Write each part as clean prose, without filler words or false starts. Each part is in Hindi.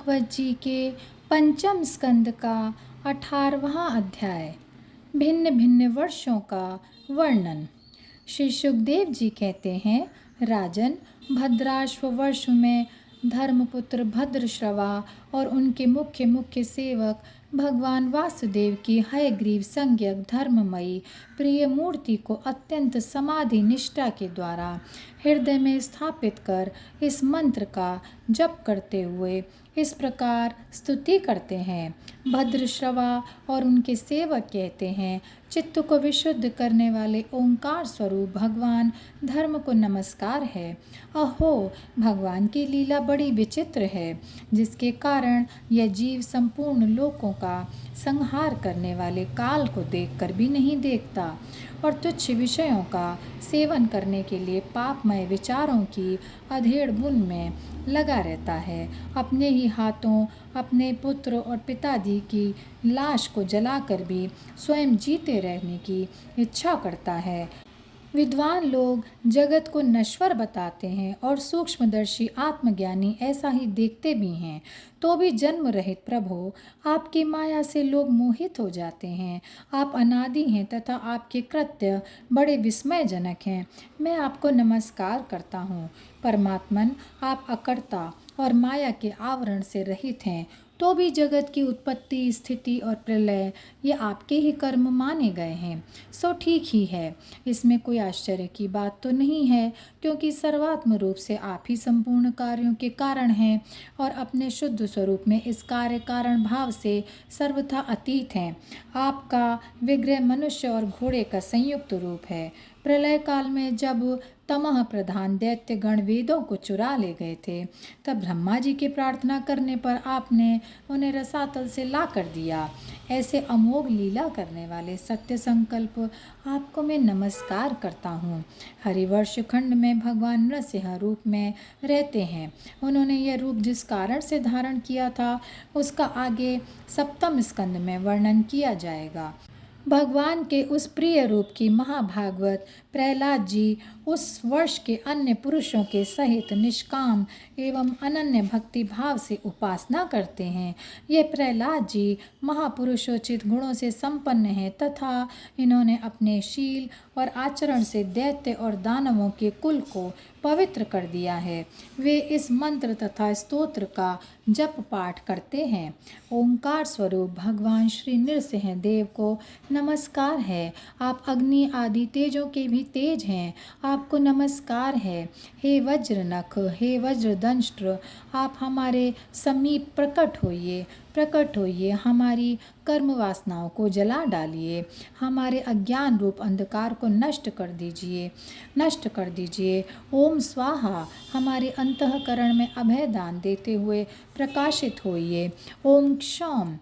भागवत जी के पंचम स्कंद का 18वां अध्याय। भिन्न भिन्न वर्षों का वर्णन। श्री सुखदेव जी कहते हैं, राजन, भद्राश्व वर्ष में धर्मपुत्र भद्रश्रवा और उनके मुख्य मुख्य सेवक भगवान वासुदेव की हयग्रीव संज्ञक धर्ममयी प्रिय मूर्ति को अत्यंत समाधि निष्ठा के द्वारा हृदय में स्थापित कर इस मंत्र का जप करते हुए इस प्रकार स्तुति करते हैं। भद्रश्रवा और उनके सेवक कहते हैं, चित्त को विशुद्ध करने वाले ओंकार स्वरूप भगवान धर्म को नमस्कार है। अहो, भगवान की लीला बड़ी विचित्र है, जिसके कारण यह जीव संपूर्ण लोकों का संहार करने वाले काल को देखकर भी नहीं देखता और तुच्छ विषयों का सेवन करने के लिए पापमय विचारों की अधेड़ बुन में लगा रहता है। अपने ही हाथों अपने पुत्र और पिताजी की लाश को जलाकर भी स्वयं जीते रहने की इच्छा करता है। विद्वान लोग जगत को नश्वर बताते हैं और सूक्ष्मदर्शी आत्मज्ञानी ऐसा ही देखते भी हैं, तो भी जन्म रहित प्रभु, आपकी माया से लोग मोहित हो जाते हैं। आप अनादि हैं तथा आपके कृत्य बड़े विस्मयजनक हैं। मैं आपको नमस्कार करता हूँ। परमात्मन, आप अकर्ता और माया के आवरण से रहित हैं, तो भी जगत की उत्पत्ति, स्थिति और प्रलय ये आपके ही कर्म माने गए हैं। सो ठीक ही है, इसमें कोई आश्चर्य की बात तो नहीं है, क्योंकि सर्वात्म रूप से आप ही संपूर्ण कार्यों के कारण हैं और अपने शुद्ध स्वरूप में इस कार्य कारण भाव से सर्वथा अतीत हैं। आपका विग्रह मनुष्य और घोड़े का संयुक्त रूप है। प्रलय काल में जब तमह प्रधान दैत्य गण वेदों को चुरा ले गए थे, तब ब्रह्मा जी के प्रार्थना करने पर आपने उन्हें रसातल से ला कर दिया। ऐसे अमोघ लीला करने वाले सत्य संकल्प आपको मैं नमस्कार करता हूँ। हरिवर्ष खंड में भगवान नृसिंह रूप में रहते हैं। उन्होंने यह रूप जिस कारण से धारण किया था, उसका आगे सप्तम स्कंद में वर्णन किया जाएगा। भगवान के उस प्रिय रूप की महाभागवत प्रहलाद जी उस वर्ष के अन्य पुरुषों के सहित निष्काम एवं अनन्य भक्ति भाव से उपासना करते हैं। ये प्रहलाद जी महापुरुषोचित गुणों से संपन्न हैं तथा इन्होंने अपने शील और आचरण से दैत्य और दानवों के कुल को पवित्र कर दिया है। वे इस मंत्र तथा स्तोत्र का जप पाठ करते हैं। ओंकार स्वरूप भगवान श्री नृसिंह देव को नमस्कार है। आप अग्नि आदि तेजों के भी तेज हैं, आपको नमस्कार है। हे वज्रनख, हे वज्रदंष्ट्र, आप हमारे समीप प्रकट होइए, प्रकट होइए, हमारी कर्म वासनाओं को जला डालिए, हमारे अज्ञान रूप अंधकार को नष्ट कर दीजिए, नष्ट कर दीजिए। ओम स्वाहा, हमारे अंतःकरण में अभय दान देते हुए प्रकाशित होइए। ओम क्षौम,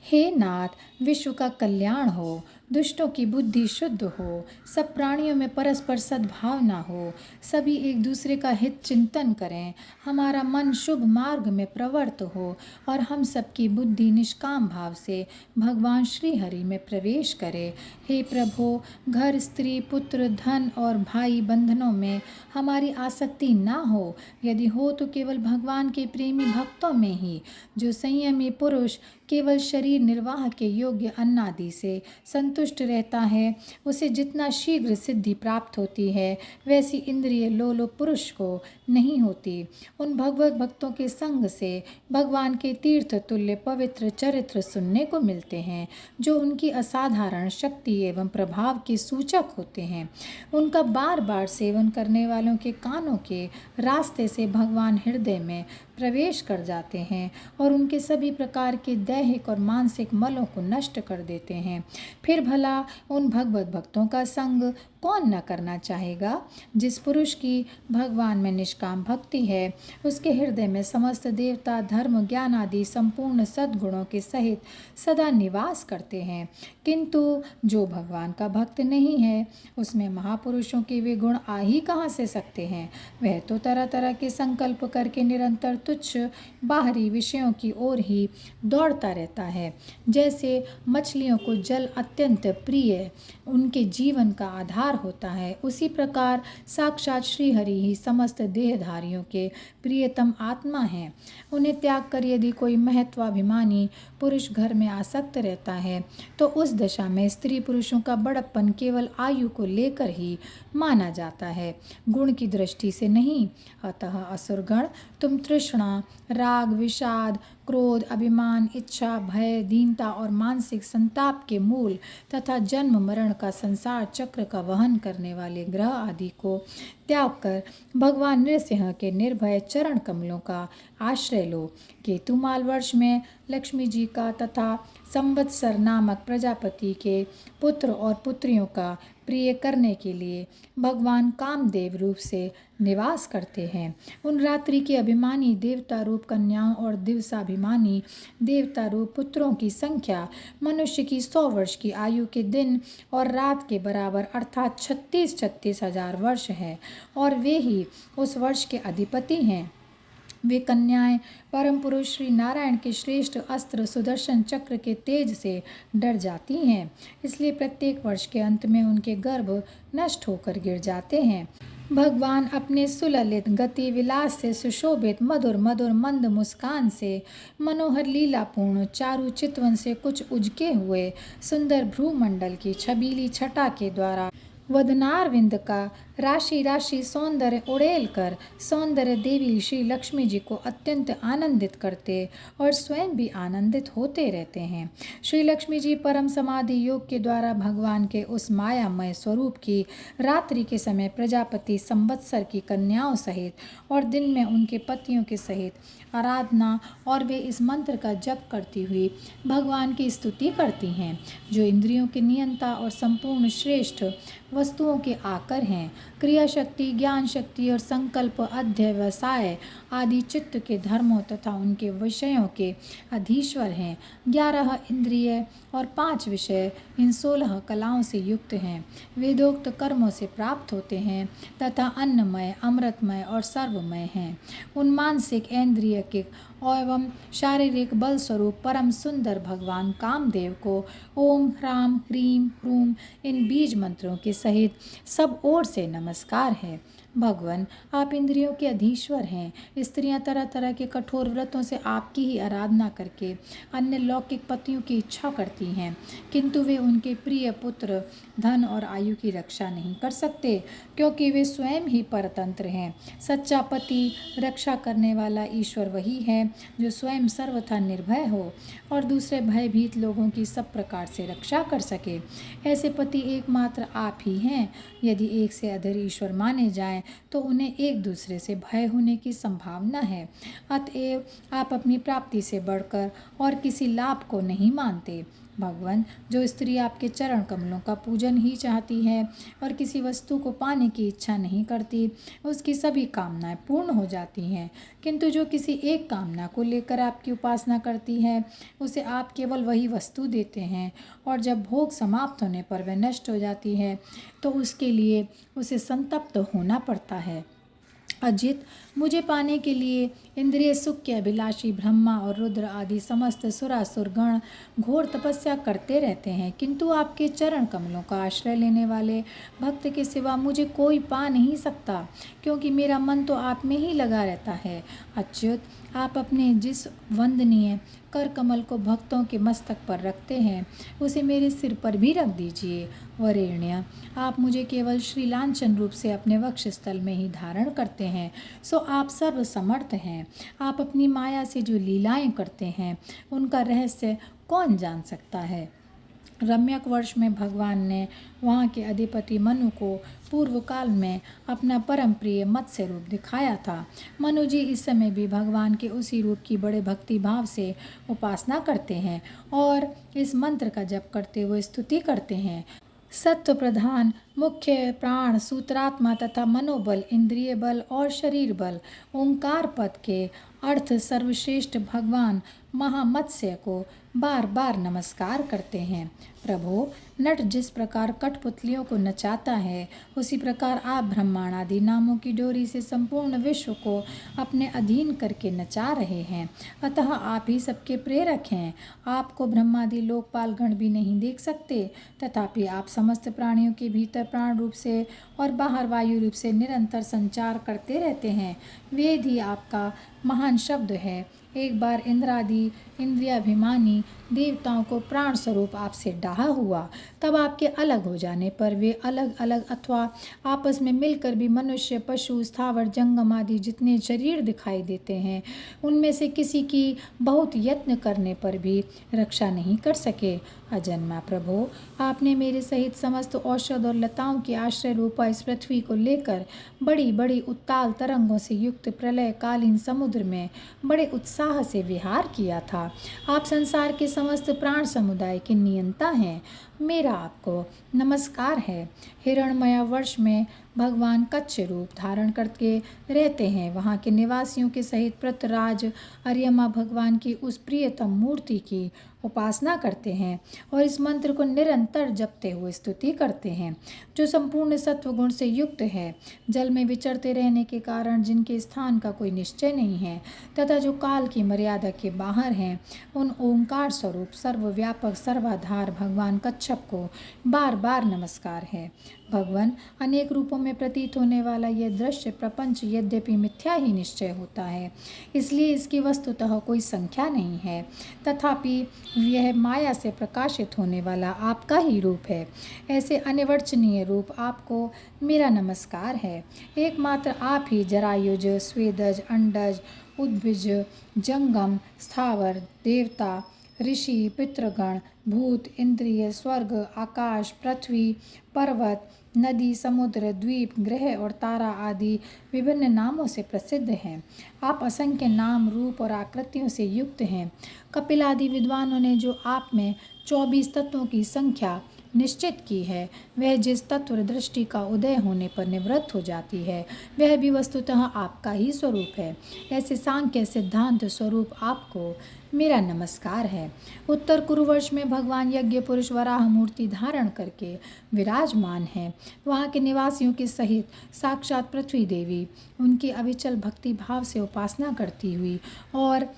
हे नाथ, विश्व का कल्याण हो, दुष्टों की बुद्धि शुद्ध हो, सब प्राणियों में परस्पर सद्भावना हो, सभी एक दूसरे का हित चिंतन करें, हमारा मन शुभ मार्ग में प्रवृत्त हो और हम सबकी बुद्धि निष्काम भाव से भगवान श्री हरि में प्रवेश करे। हे प्रभु, घर, स्त्री, पुत्र, धन और भाई बंधनों में हमारी आसक्ति ना हो, यदि हो तो केवल भगवान के प्रेमी भक्तों में ही। जो संयमी पुरुष केवल शरीर निर्वाह के योग्य अन्नादि से संतुष्ट रहता है, उसे जितना शीघ्र सिद्धि प्राप्त होती है, वैसी इंद्रिय लोलुप पुरुष को नहीं होती। उन भगवत भक्तों के संग से भगवान के तीर्थ तुल्य पवित्र चरित्र सुनने को मिलते हैं, जो उनकी असाधारण शक्ति एवं प्रभाव के सूचक होते हैं। उनका बार बार सेवन करने वालों के कानों के रास्ते से भगवान हृदय में प्रवेश कर जाते हैं और उनके सभी प्रकार के दैहिक और मानसिक मलों को नष्ट कर देते हैं। फिर भला उन भगवत भक्तों का संग कौन न करना चाहेगा? जिस पुरुष की भगवान में निष्काम भक्ति है, उसके हृदय में समस्त देवता, धर्म, ज्ञान आदि संपूर्ण सद्गुणों के सहित सदा निवास करते हैं। किंतु जो भगवान का भक्त नहीं है, उसमें महापुरुषों के वे गुण आ ही कहाँ से सकते हैं? वह तो तरह तरह के संकल्प करके निरंतर तुच्छ बाहरी विषयों की ओर ही दौड़ता रहता है। जैसे मछलियों को जल अत्यंत प्रिय, उनके जीवन का आधार अवतार होता है, उसी प्रकार साक्षात श्रीहरि ही समस्त देहधारियों के प्रियतम आत्मा हैं। उन्हें त्याग कर यदि कोई महत्वाभिमानी पुरुष घर में आसक्त रहता है तो उस दशा में स्त्री पुरुषों का बड़प्पन केवल आयु को लेकर ही माना जाता है, गुण की दृष्टि से नहीं। अतः असुरगण, तुम तृष्णा, राग, विषाद, क्रोध, अभिमान, इच्छा, भय, दीनता और मानसिक संताप के मूल तथा जन्म मरण का संसार चक्र का वहन करने वाले ग्रह आदि को त्याग कर भगवान नृसिंह के निर्भय चरण कमलों का आश्रय लो। केतुमाल वर्ष में लक्ष्मी जी का तथा संवत्सर नामक प्रजापति के पुत्र और पुत्रियों का प्रिय करने के लिए भगवान कामदेव रूप से निवास करते हैं। उन रात्रि के अभिमानी देवता रूप कन्याओं और दिवसाभिमानी देवता रूप पुत्रों की संख्या मनुष्य की 100 वर्ष की आयु के दिन और रात के बराबर अर्थात 36 हजार वर्ष है और वे ही उस वर्ष के अधिपति हैं। वे कन्याएं परम पुरुष श्री नारायण के श्रेष्ठ अस्त्र सुदर्शन चक्र के तेज से डर जाती हैं, इसलिए प्रत्येक वर्ष के अंत में उनके गर्भ नष्ट होकर गिर जाते हैं। भगवान अपने सुललित गति विलास से सुशोभित मधुर मधुर मंद मुस्कान से मनोहर लीलापूर्ण चारु चितवन से कुछ उजके हुए सुंदर भ्रूमंडल की छबीली छटा के द्वारा वदनारविंद का राशि राशि सौंदर्य उड़ेल कर सौंदर्य देवी श्री लक्ष्मी जी को अत्यंत आनंदित करते और स्वयं भी आनंदित होते रहते हैं। श्री लक्ष्मी जी परम समाधि योग के द्वारा भगवान के उस मायामय स्वरूप की रात्रि के समय प्रजापति संवत्सर की कन्याओं सहित और दिन में उनके पतियों के सहित आराधना और वे इस मंत्र का जप करती हुई भगवान की स्तुति करती हैं, जो इंद्रियों के नियंता और संपूर्ण श्रेष्ठ वस्तुओं के आकर हैं। क्रिया शक्ति, ज्ञान शक्ति और संकल्प, अध्यवसाय आदि चित्त के धर्मों तथा उनके विषयों के अधीश्वर हैं। 11 इंद्रिय और 5 विषय इन 16 कलाओं से युक्त हैं। वेदोक्त कर्मों से प्राप्त होते हैं तथा अन्नमय, अमृतमय और सर्वमय हैं। उन मानसिक, इंद्रियिक एवं शारीरिक बल स्वरूप परम सुंदर भगवान कामदेव को ओम ह्राम ह्रीम ह्रूम इन बीज मंत्रों के सहित सब ओर से नमस्कार है। भगवान, आप इंद्रियों के अधीश्वर हैं। स्त्रियां तरह तरह के कठोर व्रतों से आपकी ही आराधना करके अन्य लौकिक पतियों की इच्छा करती हैं, किंतु वे उनके प्रिय पुत्र, धन और आयु की रक्षा नहीं कर सकते, क्योंकि वे स्वयं ही परतंत्र हैं। सच्चा पति, रक्षा करने वाला ईश्वर वही है जो स्वयं सर्वथा निर्भय हो और दूसरे भयभीत लोगों की सब प्रकार से रक्षा कर सके। ऐसे पति एकमात्र आप ही हैं। यदि एक से अधिक ईश्वर माने जाएं तो उन्हें एक दूसरे से भय होने की संभावना है। अतएव आप अपनी प्राप्ति से बढ़कर और किसी लाभ को नहीं मानते। भगवान, जो स्त्री आपके चरण कमलों का पूजन ही चाहती है और किसी वस्तु को पाने की इच्छा नहीं करती, उसकी सभी कामनाएं पूर्ण हो जाती हैं, किंतु जो किसी एक कामना को लेकर आपकी उपासना करती है, उसे आप केवल वही वस्तु देते हैं और जब भोग समाप्त होने पर वह नष्ट हो जाती है तो उसके लिए उसे संतप्त होना पड़ता है। अजित, मुझे पाने के लिए इंद्रिय सुख के अभिलाषी ब्रह्मा और रुद्र आदि समस्त सुरासुर गण घोर तपस्या करते रहते हैं, किंतु आपके चरण कमलों का आश्रय लेने वाले भक्त के सिवा मुझे कोई पा नहीं सकता, क्योंकि मेरा मन तो आप में ही लगा रहता है। अच्युत, आप अपने जिस वंदनीय कर कमल को भक्तों के मस्तक पर रखते हैं, उसे मेरे सिर पर भी रख दीजिए। वरेण्य, आप मुझे केवल श्री लांछन रूप से अपने वक्षस्थल में ही धारण करते हैं, सो आप सर्व समर्थ हैं। आप अपनी माया से जो लीलाएं करते हैं, उनका रहस्य कौन जान सकता है। रम्यक वर्ष में भगवान ने वहाँ के अधिपति मनु को पूर्व काल में अपना परम प्रिय मत्स्य रूप दिखाया था। मनु जी इस समय भी भगवान के उसी रूप की बड़े भक्ति भाव से उपासना करते हैं और इस मंत्र का जप करते हुए स्तुति करते हैं। सत्व प्रधान, मुख्य प्राण, सूत्रात्मा तथा मनोबल, इंद्रिय बल और शरीर बल, ओंकार पद के अर्थ सर्वश्रेष्ठ भगवान महामत्स्य को बार बार नमस्कार करते हैं। प्रभु, नट जिस प्रकार कठपुतलियों को नचाता है, उसी प्रकार आप ब्रह्मांडादि नामों की डोरी से संपूर्ण विश्व को अपने अधीन करके नचा रहे हैं। अतः आप ही सबके प्रेरक हैं। आपको ब्रह्मादि लोकपाल गण भी नहीं देख सकते, तथापि आप समस्त प्राणियों के भीतर प्राण रूप से और बाहर वायु रूप से निरंतर संचार करते रहते हैं। वेद ही आपका महान शब्द है। एक बार इंद्रादि इंद्रियाभिमानी देवताओं को प्राण स्वरूप आपसे डाहा हुआ, तब आपके अलग हो जाने पर वे अलग अलग अथवा आपस में मिलकर भी मनुष्य, पशु, स्थावर, जंगम आदि जितने शरीर दिखाई देते हैं, उनमें से किसी की बहुत यत्न करने पर भी रक्षा नहीं कर सके। अजन्मा प्रभु, आपने मेरे सहित समस्त औषध और लताओं की आश्रय रूपा इस पृथ्वी को लेकर बड़ी बड़ी उत्ताल तरंगों से युक्त प्रलय कालीन समुद्र में बड़े उत्साह से विहार किया था। आप संसार के समस्त प्राण समुदाय के नियंता हैं। मेरा आपको नमस्कार है। हिरणमय वर्ष में भगवान कच्छ रूप धारण करके रहते हैं। वहाँ के निवासियों के सहित पृथ्वीराज अर्यमा भगवान की उस प्रियतम मूर्ति की उपासना करते हैं और इस मंत्र को निरंतर जपते हुए स्तुति करते हैं, जो संपूर्ण सत्वगुण से युक्त है, जल में विचरते रहने के कारण जिनके स्थान का कोई निश्चय नहीं है तथा जो काल की मर्यादा के बाहर हैं, उन ओंकार स्वरूप सर्वव्यापक सर्वाधार भगवान कच्छप को बार बार नमस्कार है। भगवान, अनेक रूपों में प्रतीत होने वाला यह दृश्य प्रपंच यद्यपि मिथ्या ही निश्चय होता है, इसलिए इसकी वस्तुतः कोई संख्या नहीं है, तथापि यह माया से प्रकाशित होने वाला आपका ही रूप है। ऐसे अनिवर्चनीय रूप आपको मेरा नमस्कार है। एकमात्र आप ही जरायुज, स्वेदज, अंडज, उद्भिज, जंगम, स्थावर, देवता, ऋषि, पितृगण, भूत, इंद्रिय, स्वर्ग, आकाश, पृथ्वी, पर्वत, नदी, समुद्र, द्वीप, ग्रह और तारा आदि विभिन्न नामों से प्रसिद्ध हैं। आप असंख्य नाम, रूप और आकृतियों से युक्त हैं। कपिल आदि विद्वानों ने जो आप में 24 तत्वों की संख्या निश्चित की है, वह जिस तत्व दृष्टि का उदय होने पर निवृत्त हो जाती है, वह भी वस्तुतः आपका ही स्वरूप है। ऐसे सांख्य सिद्धांत स्वरूप आपको मेरा नमस्कार है। उत्तर कुरुवर्ष में भगवान यज्ञ पुरुष वराह मूर्ति धारण करके विराजमान है। वहाँ के निवासियों के सहित साक्षात पृथ्वी देवी उनकी अविचल भक्ति भाव से उपासना करती हुई और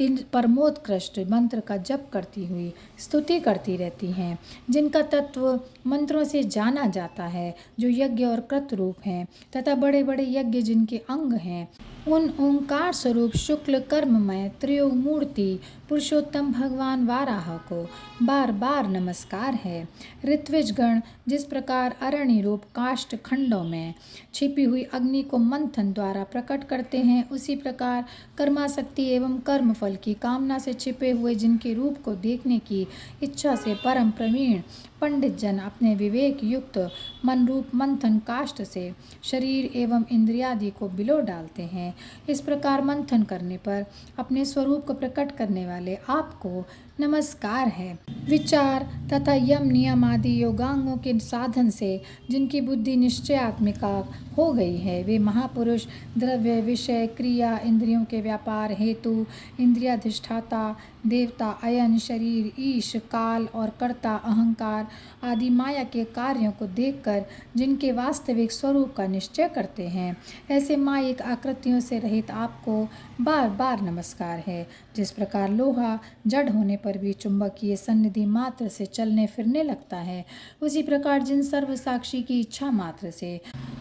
इन परमोत्कृष्ट मंत्र का जप करती हुई स्तुति करती रहती हैं, जिनका तत्व मंत्रों से जाना जाता है, जो यज्ञ और कृत रूप हैं तथा बड़े बड़े यज्ञ जिनके अंग हैं, उन ओंकार स्वरूप शुक्ल कर्ममय त्रयोमूर्ति पुरुषोत्तम भगवान वाराह को बार बार नमस्कार है। ऋत्विजगण जिस प्रकार अरण्य रूप काष्ठ खंडों में छिपी हुई अग्नि को मंथन द्वारा प्रकट करते हैं, उसी प्रकार कर्मासक्ति एवं कर्मफल की कामना से छिपे हुए जिनके रूप को देखने की इच्छा से परम प्रवीण पंडित जन अपने विवेक युक्त मन रूप मंथन काष्ठ से शरीर एवं इंद्रियादि को बिलो डालते हैं। इस प्रकार मंथन करने पर अपने स्वरूप को प्रकट करने वाले आपको नमस्कार है। विचार तथा यम नियम आदि योगांगों के साधन से जिनकी बुद्धि निश्चयात्मिका हो गई है, वे महापुरुष द्रव्य, विषय, क्रिया, इंद्रियों के व्यापार हेतु, इंद्रियाधिष्ठाता, देवता, अयन, शरीर, ईश, काल और कर्ता, अहंकार आदि माया के कार्यों को देखकर जिनके वास्तविक स्वरूप का निश्चय करते हैं, ऐसे मायिक आकृतियों से रहित आपको बार बार नमस्कार है। जिस प्रकार लोहा जड़ होने पर भी चुंबकीय सन्निधि मात्र से चलने फिरने लगता है, उसी प्रकार जिन सर्वसाक्षी की इच्छा मात्र से,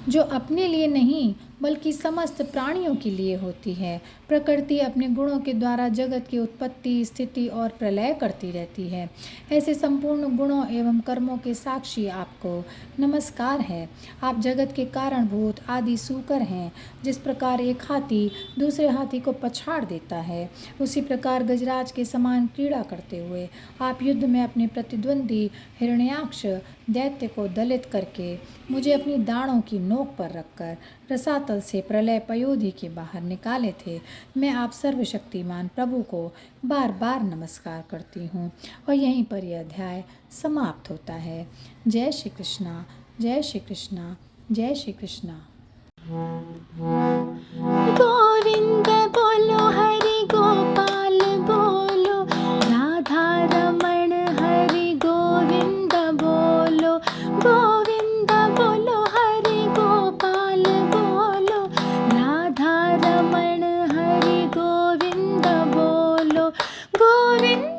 जो अपने लिए नहीं बल्कि समस्त प्राणियों के लिए होती है, प्रकृति अपने गुणों के द्वारा जगत की उत्पत्ति, स्थिति और प्रलय करती रहती है, ऐसे संपूर्ण गुणों एवं कर्मों के साक्षी आपको नमस्कार है। आप जगत के कारणभूत आदि सूकर हैं। जिस प्रकार एक हाथी दूसरे हाथी को पछाड़ देता है, उसी प्रकार गजराज के समान क्रीड़ा करते हुए आप युद्ध में अपने प्रतिद्वंदी हिरण्याक्ष दैत्य को दलित करके मुझे अपनी दाढ़ों की नोक पर रखकर रसातल से प्रलय पयोधि के बाहर निकाले थे। मैं आप सर्वशक्तिमान प्रभु को बार बार नमस्कार करती हूँ। और यहीं पर यह अध्याय समाप्त होता है। जय श्री कृष्णा, जय श्री कृष्णा, जय श्री कृष्णा। गोविंद बोलो, हरि गोपाल बोलो। गोविंद